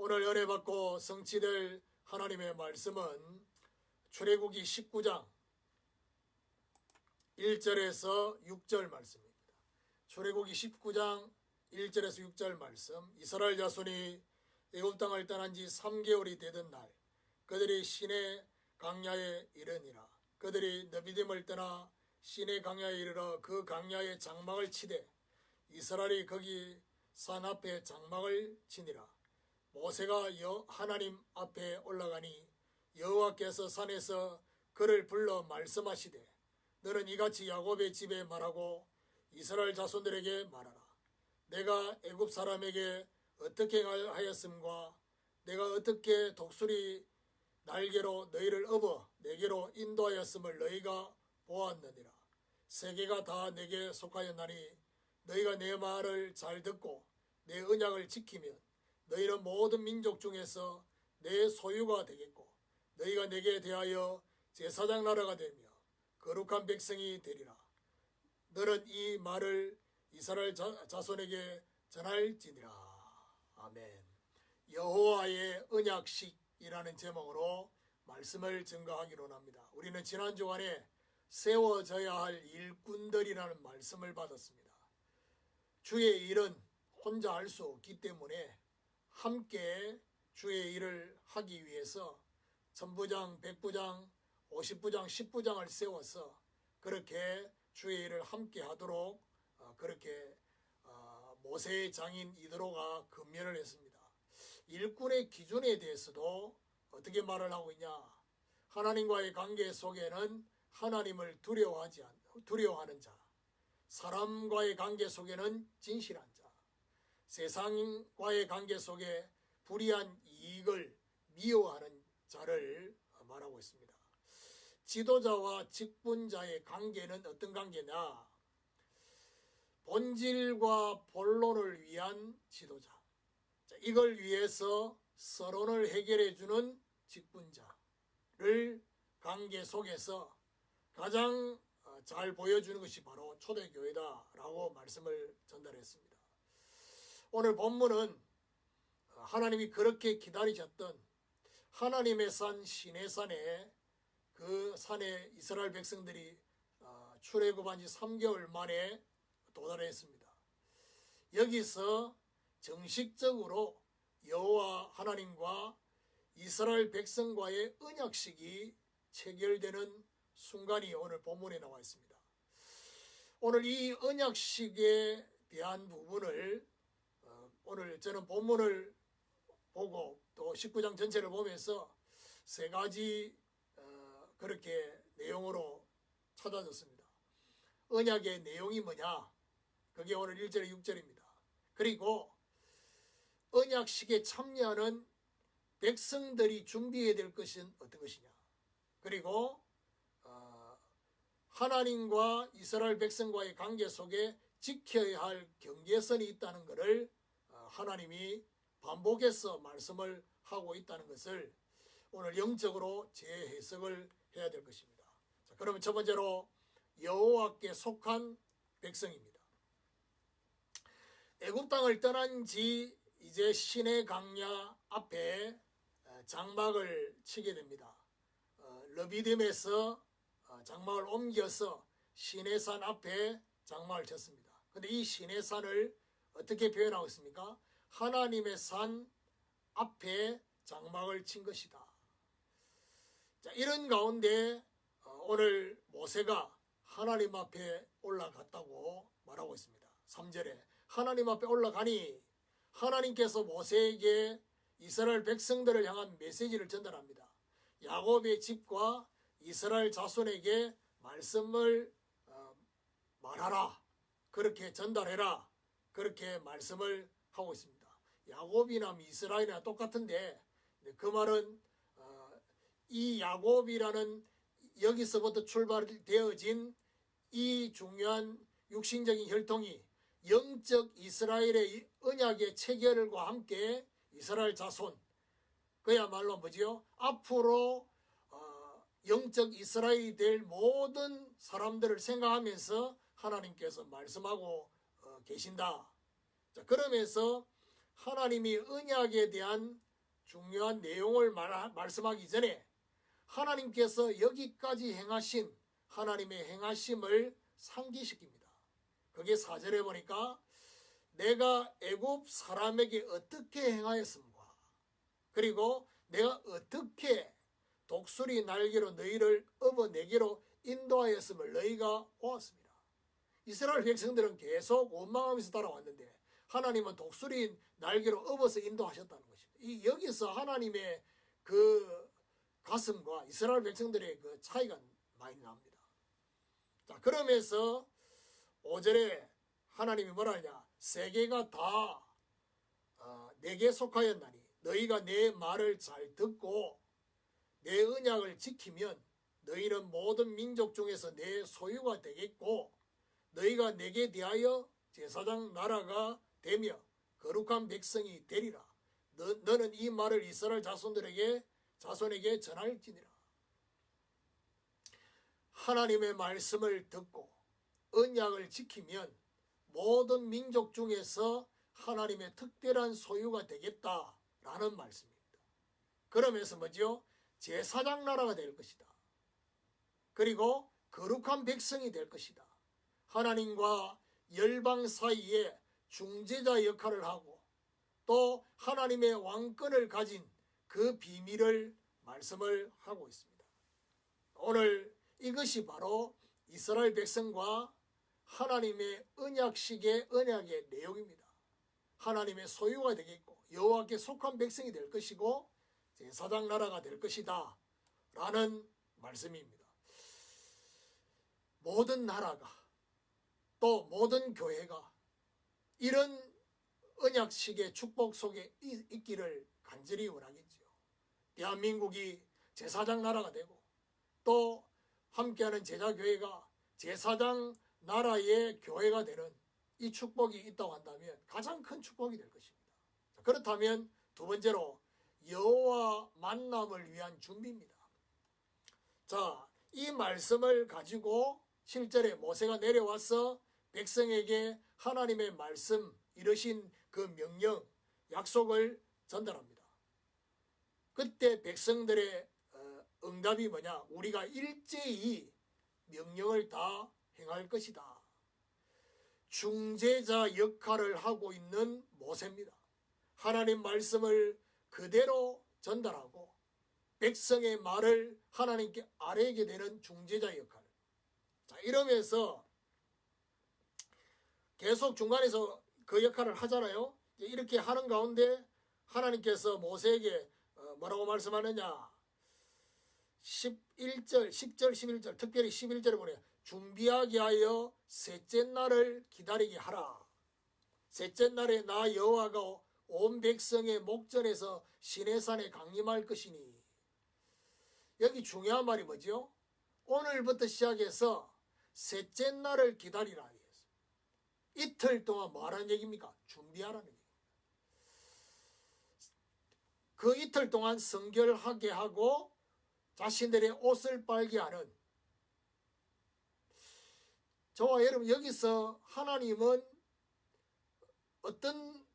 오늘 은혜 받고 성취될 하나님의 말씀은 출애굽기 19장 1절에서 6절 말씀입니다. 출애굽기 19장 1절에서 6절 말씀. 이스라엘 자손이 애굽 땅을 떠난 지 3개월이 되던 날 그들이 시내 강야에 이르니라. 그들이 느비딤을 떠나 시내 강야에 이르러 그 강야에 장막을 치되 이스라엘이 거기 산 앞에 장막을 치니라. 모세가 하나님 앞에 올라가니 여호와께서 산에서 그를 불러 말씀하시되 너는 이같이 야곱의 집에 말하고 이스라엘 자손들에게 말하라. 내가 애굽 사람에게 어떻게 하였음과 내가 어떻게 독수리 날개로 너희를 업어 내게로 인도하였음을 너희가 보았느니라. 세계가 다 내게 속하였나니 너희가 내 말을 잘 듣고 내 언약을 지키면 너희는 모든 민족 중에서 내 소유가 되겠고 너희가 내게 대하여 제사장 나라가 되며 거룩한 백성이 되리라. 너는 이 말을 이스라엘 자손에게 전할지니라. 아멘. 여호와의 언약식이라는 제목으로 말씀을 증거하기로 합니다. 우리는 지난 주간에 세워져야 할 일꾼들이라는 말씀을 받았습니다. 주의 일은 혼자 할 수 없기 때문에 함께 주의 일을 하기 위해서 천부장, 백부장, 50부장, 10부장을 세워서 그렇게 주의 일을 함께 하도록 그렇게 모세의 장인 이드로가 금면을 했습니다. 일꾼의 기준에 대해서도 어떻게 말을 하고 있냐. 하나님과의 관계 속에는 하나님을 두려워하는 자, 사람과의 관계 속에는 진실한 자, 세상과의 관계 속에 불이한 이익을 미워하는 자를 말하고 있습니다. 지도자와 직분자의 관계는 어떤 관계냐? 본질과 본론을 위한 지도자. 이걸 위해서 서론을 해결해 주는 직분자를 관계 속에서 가장 잘 보여주는 것이 바로 초대교회다라고 말씀을 전달했습니다. 오늘 본문은 하나님이 그렇게 기다리셨던 하나님의 산 시내산에 그 산에 이스라엘 백성들이 출애굽한 지 3개월 만에 도달했습니다. 여기서 정식적으로 여호와 하나님과 이스라엘 백성과의 언약식이 체결되는 순간이 오늘 본문에 나와 있습니다. 오늘 이 언약식에 대한 부분을 오늘 저는 본문을 보고 또 19장 전체를 보면서 세 가지 그렇게 내용으로 찾아졌습니다. 언약의 내용이 뭐냐? 그게 오늘 1절에 6절입니다. 그리고 언약식에 참여하는 백성들이 준비해야 될 것은 어떤 것이냐? 그리고 하나님과 이스라엘 백성과의 관계 속에 지켜야 할 경계선이 있다는 것을 하나님이 반복해서 말씀을 하고 있다는 것을 오늘 영적으로 재해석을 해야 될 것입니다. 자, 그러면 첫 번째로 여호와께 속한 백성입니다. 애굽 땅을 떠난 지 이제 시내 강야 앞에 장막을 치게 됩니다. 르비딤에서 장막을 옮겨서 시내산 앞에 장막을 쳤습니다. 그런데 이 시내산을 어떻게 표현하고 있습니까? 하나님의 산 앞에 장막을 친 것이다. 자, 이런 가운데 오늘 모세가 하나님 앞에 올라갔다고 말하고 있습니다. 3절에 하나님 앞에 올라가니 하나님께서 모세에게 이스라엘 백성들을 향한 메시지를 전달합니다. 야곱의 집과 이스라엘 자손에게 말씀을 말하라. 그렇게 전달해라. 그렇게 말씀을 하고 있습니다. 야곱이나 이스라엘이나 똑같은데 그 말은 이 야곱이라는 여기서부터 출발되어진 이 중요한 육신적인 혈통이 영적 이스라엘의 언약의 체결과 함께 이스라엘 자손 그야말로 뭐지요? 앞으로 영적 이스라엘이 될 모든 사람들을 생각하면서 하나님께서 말씀하고 계신다. 자, 그러면서 하나님이 언약에 대한 중요한 내용을 말씀하기 전에 하나님께서 여기까지 행하신 하나님의 행하심을 상기시킵니다. 그게 4절에 보니까 내가 애굽 사람에게 어떻게 행하였음과 그리고 내가 어떻게 독수리 날개로 너희를 업어 내게로 인도하였음을 너희가 보았습니다. 이스라엘 백성들은 계속 원망하면서 따라왔는데 하나님은 독수리 날개로 업어서 인도하셨다는 것입니다. 여기서 하나님의 그 가슴과 이스라엘 백성들의 그 차이가 많이 납니다. 자, 그러면서 5절에 하나님이 뭐라 하냐? 세계가 다 내게 속하였나니 너희가 내 말을 잘 듣고 내 언약을 지키면 너희는 모든 민족 중에서 내 소유가 되겠고 너희가 내게 대하여 제사장 나라가 되며 거룩한 백성이 되리라. 너는 이 말을 이스라엘 자손에게 전할지니라. 하나님의 말씀을 듣고 언약을 지키면 모든 민족 중에서 하나님의 특별한 소유가 되겠다라는 말씀입니다. 그러면서 뭐죠? 제사장 나라가 될 것이다. 그리고 거룩한 백성이 될 것이다. 하나님과 열방 사이에 중재자 역할을 하고 또 하나님의 왕권을 가진 그 비밀을 말씀을 하고 있습니다. 오늘 이것이 바로 이스라엘 백성과 하나님의 언약의 내용입니다. 하나님의 소유가 되겠고 여호와께 속한 백성이 될 것이고 제사장 나라가 될 것이다 라는 말씀입니다. 모든 나라가 또 모든 교회가 이런 언약식의 축복 속에 있기를 간절히 원하겠지요. 대한민국이 제사장 나라가 되고 또 함께하는 제자교회가 제사장 나라의 교회가 되는 이 축복이 있다고 한다면 가장 큰 축복이 될 것입니다. 그렇다면 두 번째로 여호와 만남을 위한 준비입니다. 자, 이 말씀을 가지고 7절에 모세가 내려와서 백성에게 하나님의 말씀 이르신 그 명령, 약속을 전달합니다. 그때 백성들의 응답이 뭐냐? 우리가 일제히 명령을 다 행할 것이다. 중재자 역할을 하고 있는 모세입니다. 하나님 말씀을 그대로 전달하고 백성의 말을 하나님께 아뢰게 되는 중재자 역할. 자, 이러면서 계속 중간에서 그 역할을 하잖아요. 이렇게 하는 가운데 하나님께서 모세에게 뭐라고 말씀하느냐? 10절, 11절, 특별히 11절에 보면 준비하게 하여 셋째 날을 기다리게 하라. 셋째 날에 나 여호와가 온 백성의 목전에서 시내산에 강림할 것이니. 여기 중요한 말이 뭐죠? 오늘부터 시작해서 셋째 날을 기다리라. 이틀 동안 뭐 하라는 얘기입니까? 준비하라는 얘기입니다. 그 이틀 동안 성결하게 하고 자신들의 옷을 빨게 하는, 저와 여러분 여기서 하나님은 어떤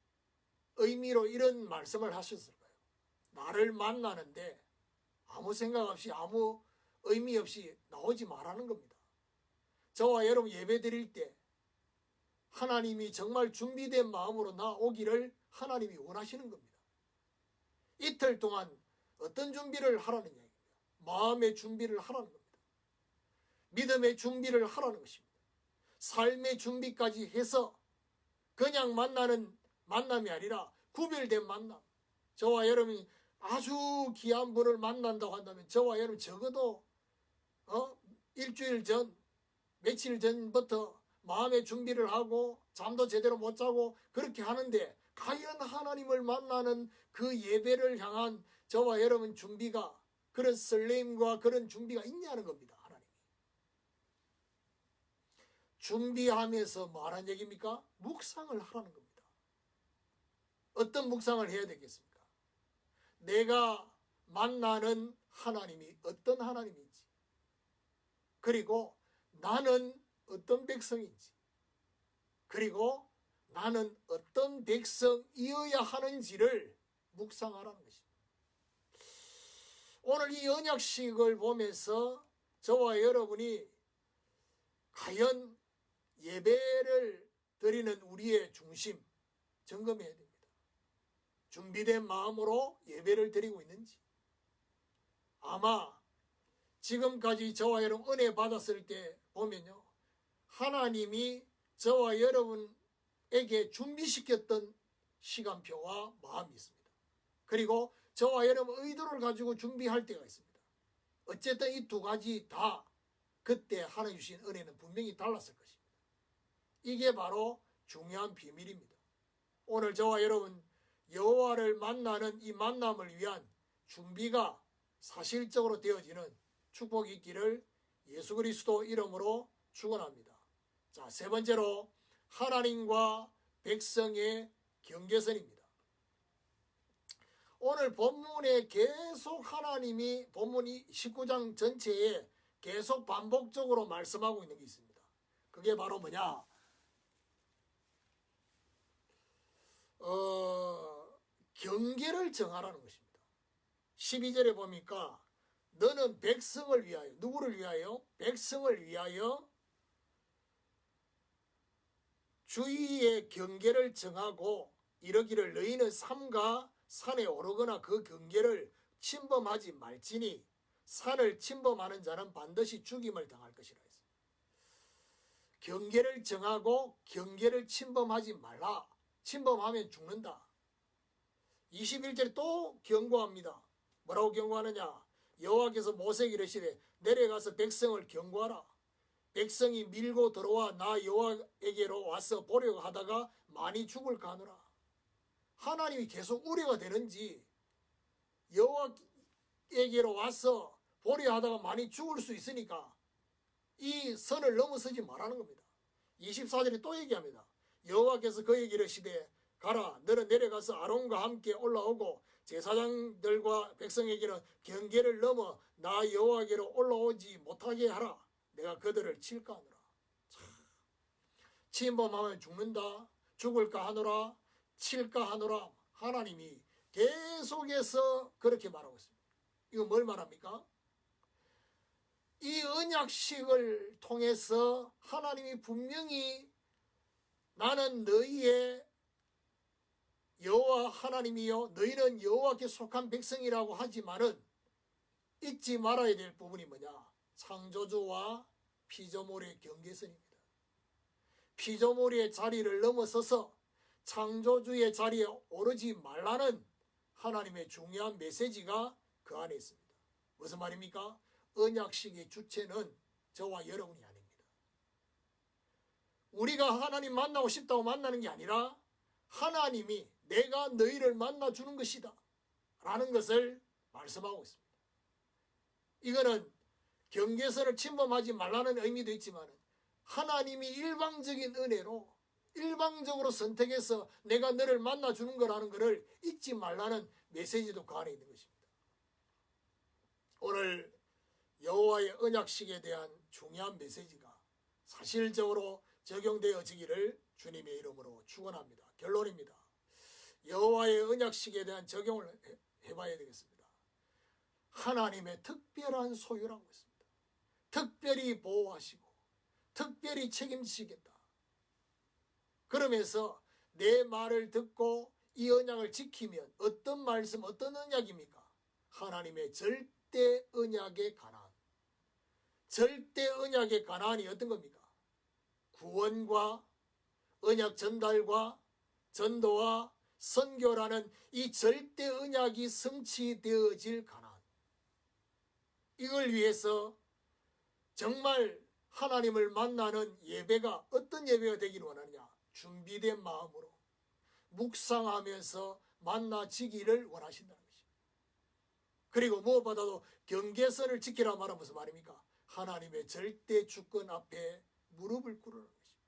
의미로 이런 말씀을 하셨을까요? 나를 만나는데 아무 생각 없이 아무 의미 없이 나오지 말라는 겁니다. 저와 여러분 예배 드릴 때 하나님이 정말 준비된 마음으로 나오기를 하나님이 원하시는 겁니다. 이틀 동안 어떤 준비를 하라는 얘기입니다. 마음의 준비를 하라는 겁니다. 믿음의 준비를 하라는 것입니다. 삶의 준비까지 해서 그냥 만나는 만남이 아니라 구별된 만남. 저와 여러분이 아주 귀한 분을 만난다고 한다면 저와 여러분 적어도 일주일 전, 며칠 전부터 마음의 준비를 하고 잠도 제대로 못 자고 그렇게 하는데 과연 하나님을 만나는 그 예배를 향한 저와 여러분 준비가, 그런 설렘과 그런 준비가 있냐는 겁니다. 하나님이 준비하면서 뭐 하라는 얘기입니까? 묵상을 하라는 겁니다. 어떤 묵상을 해야 되겠습니까? 내가 만나는 하나님이 어떤 하나님인지, 그리고 나는 어떤 백성인지, 그리고 나는 어떤 백성이어야 하는지를 묵상하라는 것입니다. 오늘 이 언약식을 보면서 저와 여러분이 과연 예배를 드리는 우리의 중심 점검해야 됩니다. 준비된 마음으로 예배를 드리고 있는지. 아마 지금까지 저와 여러분 은혜 받았을 때 보면요, 하나님이 저와 여러분에게 준비시켰던 시간표와 마음이 있습니다. 그리고 저와 여러분 의도를 가지고 준비할 때가 있습니다. 어쨌든 이 두 가지 다 그때 하나님 주신 은혜는 분명히 달랐을 것입니다. 이게 바로 중요한 비밀입니다. 오늘 저와 여러분 여호와를 만나는 이 만남을 위한 준비가 사실적으로 되어지는 축복이 있기를 예수 그리스도 이름으로 축원합니다. 자, 세 번째로 하나님과 백성의 경계선입니다. 오늘 본문에 계속 하나님이 본문 19장 전체에 계속 반복적으로 말씀하고 있는 게 있습니다. 그게 바로 뭐냐? 경계를 정하라는 것입니다. 12절에 보니까 너는 백성을 위하여, 누구를 위하여? 백성을 위하여 주위의 경계를 정하고 이러기를 너희는 삼가 산에 오르거나 그 경계를 침범하지 말지니 산을 침범하는 자는 반드시 죽임을 당할 것이라 했습니다. 경계를 정하고 경계를 침범하지 말라. 침범하면 죽는다. 21절에 또 경고합니다. 뭐라고 경고하느냐? 여호와께서 모세에게 이르시되 내려가서 백성을 경고하라. 백성이 밀고 들어와 나 여호와에게로 와서 보려고 하다가 많이 죽을까 하노라. 하나님이 계속 우려가 되는지 여호와에게로 와서 보려 하다가 많이 죽을 수 있으니까 이 선을 넘어서지 말라는 겁니다. 24절에 또 얘기합니다. 여호와께서 그에게 이르시되 가라 너는 내려가서 아론과 함께 올라오고 제사장들과 백성에게는 경계를 넘어 나 여호와에게로 올라오지 못하게 하라. 내가 그들을 칠까 하노라. 침범하면 죽는다. 죽을까 하노라. 칠까 하노라. 하나님이 계속해서 그렇게 말하고 있습니다. 이거 뭘 말합니까? 이 언약식을 통해서 하나님이 분명히 나는 너희의 여호와 하나님이요 너희는 여호와께 속한 백성이라고 하지만은 잊지 말아야 될 부분이 뭐냐? 창조주와 피조물의 경계선입니다. 피조물의 자리를 넘어서서 창조주의 자리에 오르지 말라는 하나님의 중요한 메시지가 그 안에 있습니다. 무슨 말입니까? 언약식의 주체는 저와 여러분이 아닙니다. 우리가 하나님 만나고 싶다고 만나는 게 아니라 하나님이 내가 너희를 만나주는 것이다 라는 것을 말씀하고 있습니다. 이거는 경계선을 침범하지 말라는 의미도 있지만 하나님이 일방적인 은혜로 일방적으로 선택해서 내가 너를 만나주는 거라는 것을 잊지 말라는 메시지도 그 안에 있는 것입니다. 오늘 여호와의 언약식에 대한 중요한 메시지가 사실적으로 적용되어지기를 주님의 이름으로 축원합니다. 결론입니다. 여호와의 언약식에 대한 적용을 해봐야 되겠습니다. 하나님의 특별한 소유라고 했습니다. 특별히 보호하시고 특별히 책임지시겠다. 그러면서 내 말을 듣고 이 언약을 지키면 어떤 말씀, 어떤 언약입니까? 하나님의 절대 언약의 가나안. 절대 언약의 가나안이 어떤 겁니까? 구원과 언약 전달과 전도와 선교라는 이 절대 언약이 성취되어질 가나안. 이걸 위해서 정말 하나님을 만나는 예배가 어떤 예배가 되기를 원하느냐? 준비된 마음으로 묵상하면서 만나지기를 원하신다는 것입니다. 그리고 무엇보다도 경계선을 지키라 말하면 무슨 말입니까? 하나님의 절대 주권 앞에 무릎을 꿇으라는 것입니다.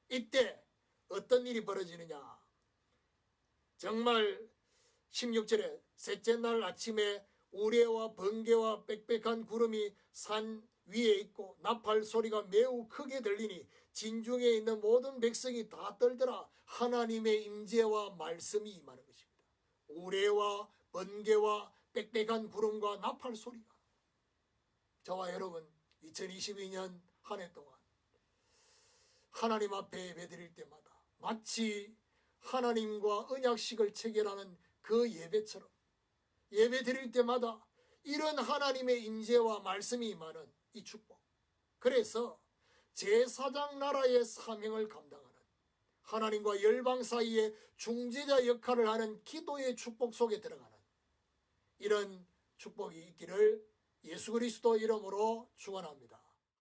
이때 어떤 일이 벌어지느냐? 정말 16절에 셋째 날 아침에 우레와 번개와 빽빽한 구름이 산 위에 있고 나팔 소리가 매우 크게 들리니 진중에 있는 모든 백성이 다 떨더라. 하나님의 임재와 말씀이 임하는 것입니다. 우레와 번개와 빽빽한 구름과 나팔 소리가 저와 여러분 2022년 한 해 동안 하나님 앞에 예배드릴 때마다 마치 하나님과 언약식을 체결하는 그 예배처럼 예배드릴 때마다 이런 하나님의 임재와 말씀이 임하는 이 축복. 그래서 제4장 나라의 사명을 감당하는 하나님과 열방 사이의 중재자 역할을 하는 기도의 축복 속에 들어가는 이런 축복이 있기를 예수 그리스도 이름으로 축원합니다.